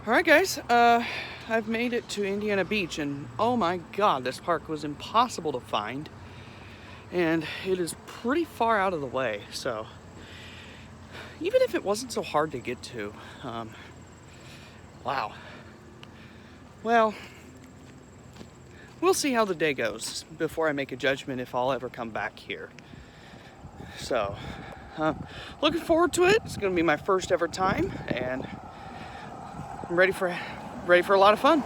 Alright guys, I've made it to Indiana Beach, and oh my god, this park was impossible to find. And it is pretty far out of the way, so even if it wasn't so hard to get to, wow. Well, we'll see how the day goes before I make a judgment if I'll ever come back here. So, looking forward to it. It's gonna be my first ever time, and I'm ready for a lot of fun.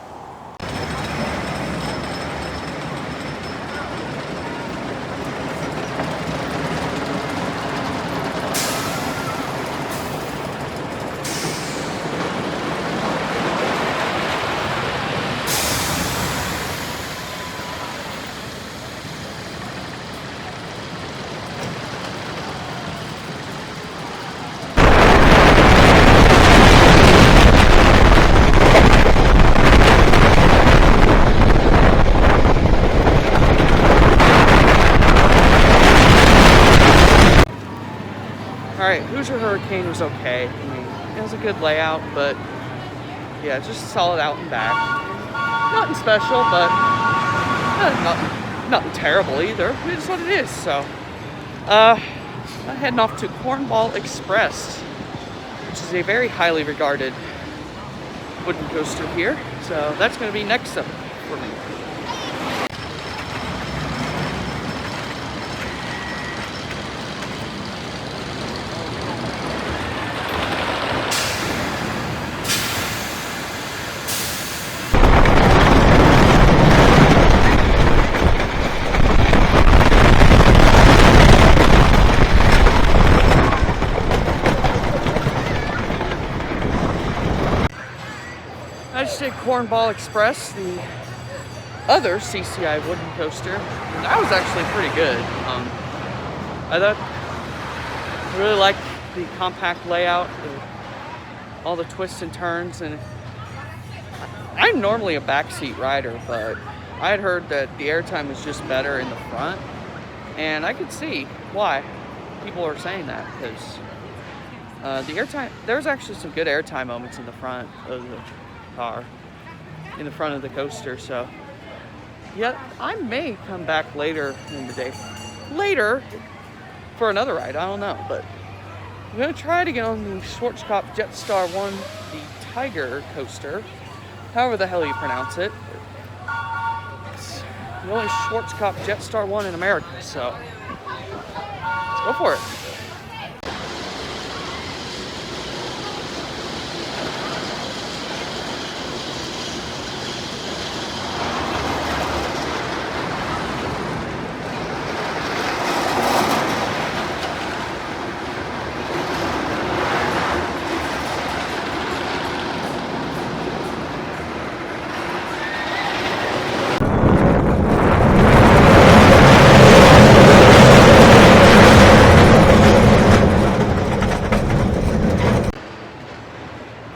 Alright, Hoosier Hurricane was okay. I mean, it was a good layout, but yeah, just solid out and back. Nothing special, but nothing terrible either. It is what it is. So, I'm heading off to Cornball Express, which is a very highly regarded wooden coaster here. So that's going to be next up for me. I just did Cornball Express, the other CCI wooden coaster, and that was actually pretty good. I really liked the compact layout, all the twists and turns, and I'm normally a backseat rider, but I had heard that the airtime was just better in the front, and I could see why people are saying that, because the airtime, there's actually some good airtime moments in the front of the car, in the front of the coaster. So yeah, I may come back later in the day, for another ride. I don't know, but I'm gonna try to get on the Schwarzkopf Jetstar 1, the Tiger coaster, however the hell you pronounce it. It's the only Schwarzkopf Jetstar 1 in America, so let's go for it.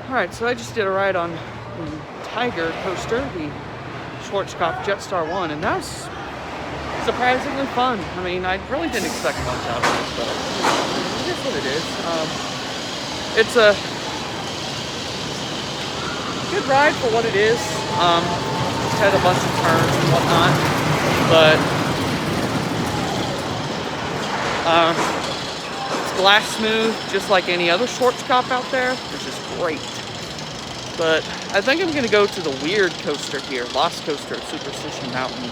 Alright, so I just did a ride on the Tiger coaster, the Schwarzkopf Jetstar 1, and that was surprisingly fun. I mean, I really didn't expect much out of it, but it is what it is. It's a good ride for what it is. It's had a bunch of turns and whatnot, but it's glass smooth, just like any other Schwarzkopf out there, which is great. But I think I'm going to go to the weird coaster here, Lost Coaster at Superstition Mountain.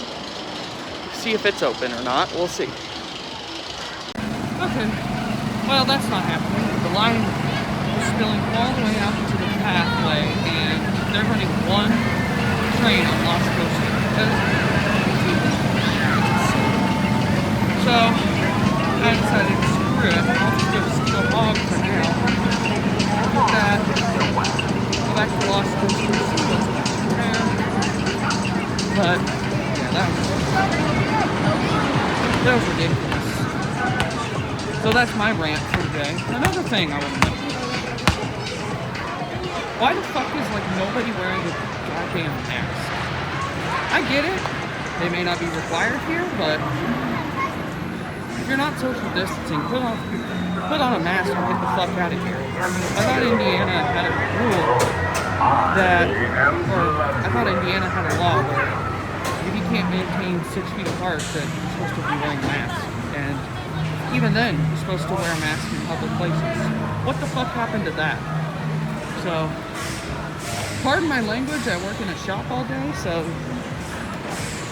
See if it's open or not. We'll see. Okay. Well, that's not happening. The line is spilling all the way out into the pathway, and they're running one train on Lost Coaster. So I decided, screw it. I'll just go hog for now. Look at that. Go back to Lost Coaster, see what's there. But yeah, that was ridiculous. So that's my rant for today. Another thing I want to mention. Why the fuck is like nobody wearing a goddamn mask? I get it. They may not be required here, but if you're not social distancing, put on a mask and get the fuck out of here. I thought Indiana had a rule that, or I thought Indiana had a law where if you can't maintain 6 feet apart, that you're supposed to be wearing masks. And even then, you're supposed to wear a mask in public places. What the fuck happened to that? So, pardon my language, I work in a shop all day, so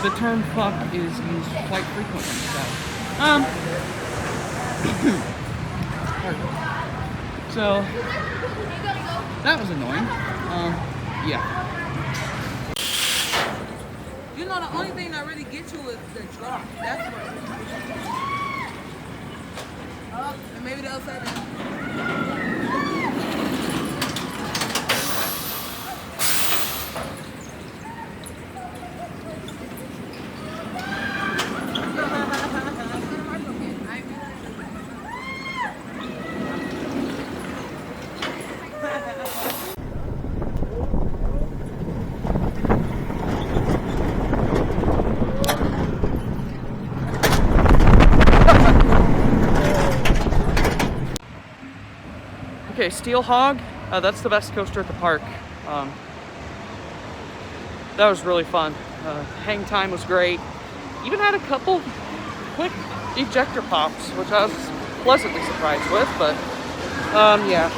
the term fuck is used quite frequently. So, so that was annoying. Yeah. You know, the only thing that really gets you is the drop. That's what. And maybe the upside down. Okay, Steel Hog, that's the best coaster at the park. That was really fun. Hang time was great. Even had a couple quick ejector pops, which I was pleasantly surprised with, but yeah.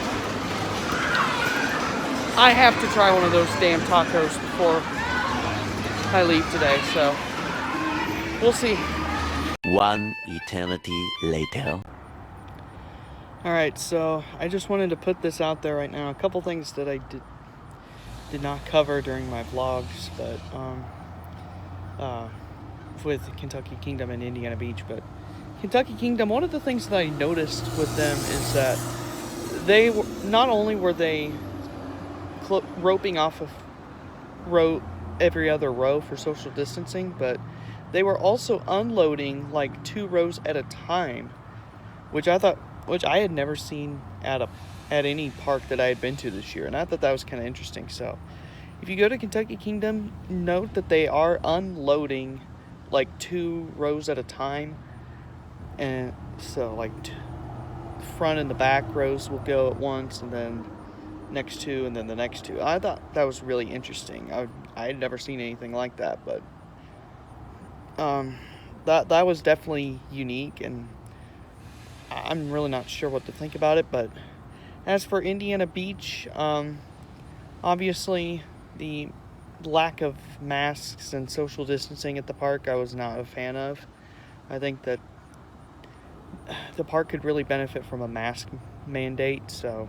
I have to try one of those damn tacos before I leave today, so we'll see. One eternity later. Alright, so I just wanted to put this out there right now. A couple things that I did not cover during my vlogs, but with Kentucky Kingdom and Indiana Beach. But Kentucky Kingdom, one of the things that I noticed with them is that they were, not only were they roping off of every other row for social distancing, but they were also unloading like 2 rows at a time, which I had never seen at any park that I had been to this year, and I thought that was kind of interesting. So if you go to Kentucky Kingdom, note that they are unloading like 2 rows at a time, and so like front and the back rows will go at once, and then next 2, and then the next 2. I thought that was really interesting. I had never seen anything like that, but that was definitely unique, and I'm really not sure what to think about it. But as for Indiana Beach, obviously the lack of masks and social distancing at the park I was not a fan of. I think that the park could really benefit from a mask mandate. So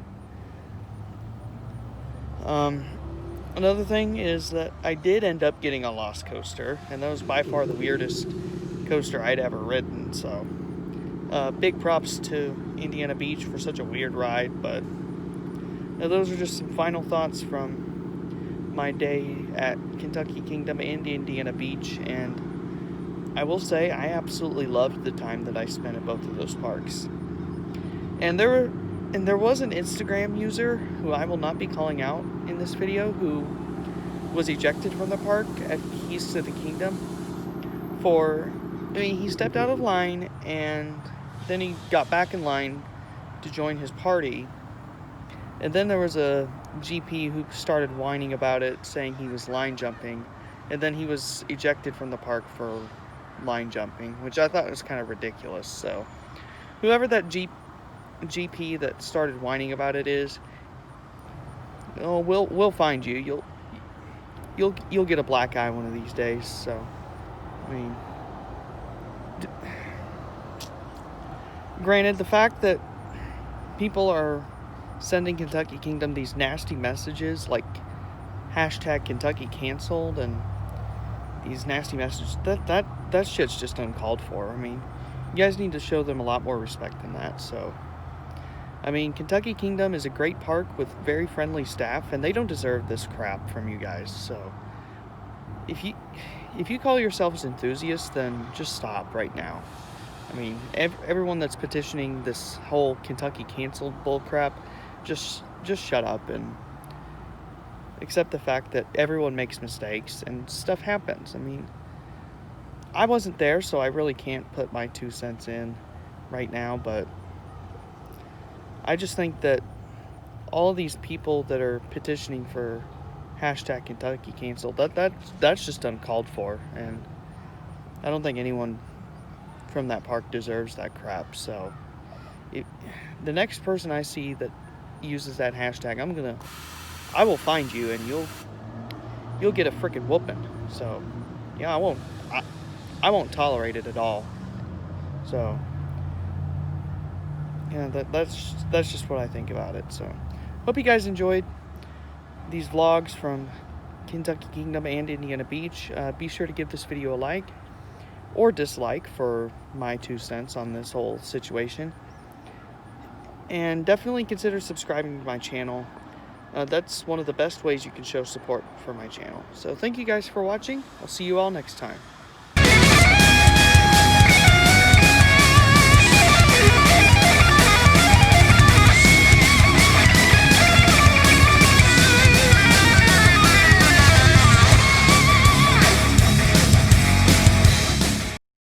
another thing is that I did end up getting a Lost coaster, and that was by far the weirdest coaster I'd ever ridden. So big props to Indiana Beach for such a weird ride. But those are just some final thoughts from my day at Kentucky Kingdom and Indiana Beach, and I will say I absolutely loved the time that I spent at both of those parks. And there was an Instagram user who I will not be calling out in this video who was ejected from the park at Keys to the Kingdom he stepped out of line and then he got back in line to join his party, and then there was a GP who started whining about it, saying he was line jumping, and then he was ejected from the park for line jumping, which I thought was kind of ridiculous. So whoever that GP that started whining about it is, we'll find you. You'll get a black eye one of these days. So I mean, granted, the fact that people are sending Kentucky Kingdom these nasty messages like hashtag Kentucky canceled and these nasty messages, that shit's just uncalled for. I mean, you guys need to show them a lot more respect than that. So I mean, Kentucky Kingdom is a great park with very friendly staff, and they don't deserve this crap from you guys. So if you call yourselves enthusiasts, then just stop right now. I mean, everyone that's petitioning this whole Kentucky canceled bullcrap, just shut up and accept the fact that everyone makes mistakes and stuff happens. I mean, I wasn't there, so I really can't put my 2 cents in right now, but I just think that all these people that are petitioning for hashtag Kentucky canceled, that's just uncalled for, and I don't think anyone from that park deserves that crap. So the next person I see that uses that hashtag, I will find you, and you'll get a freaking whooping. So yeah, I won't tolerate it at all. So yeah, that's just what I think about it. So hope you guys enjoyed these vlogs from Kentucky Kingdom and Indiana Beach. Be sure to give this video a like or dislike for my 2 cents on this whole situation. And definitely consider subscribing to my channel. That's one of the best ways you can show support for my channel. So thank you guys for watching. I'll see you all next time.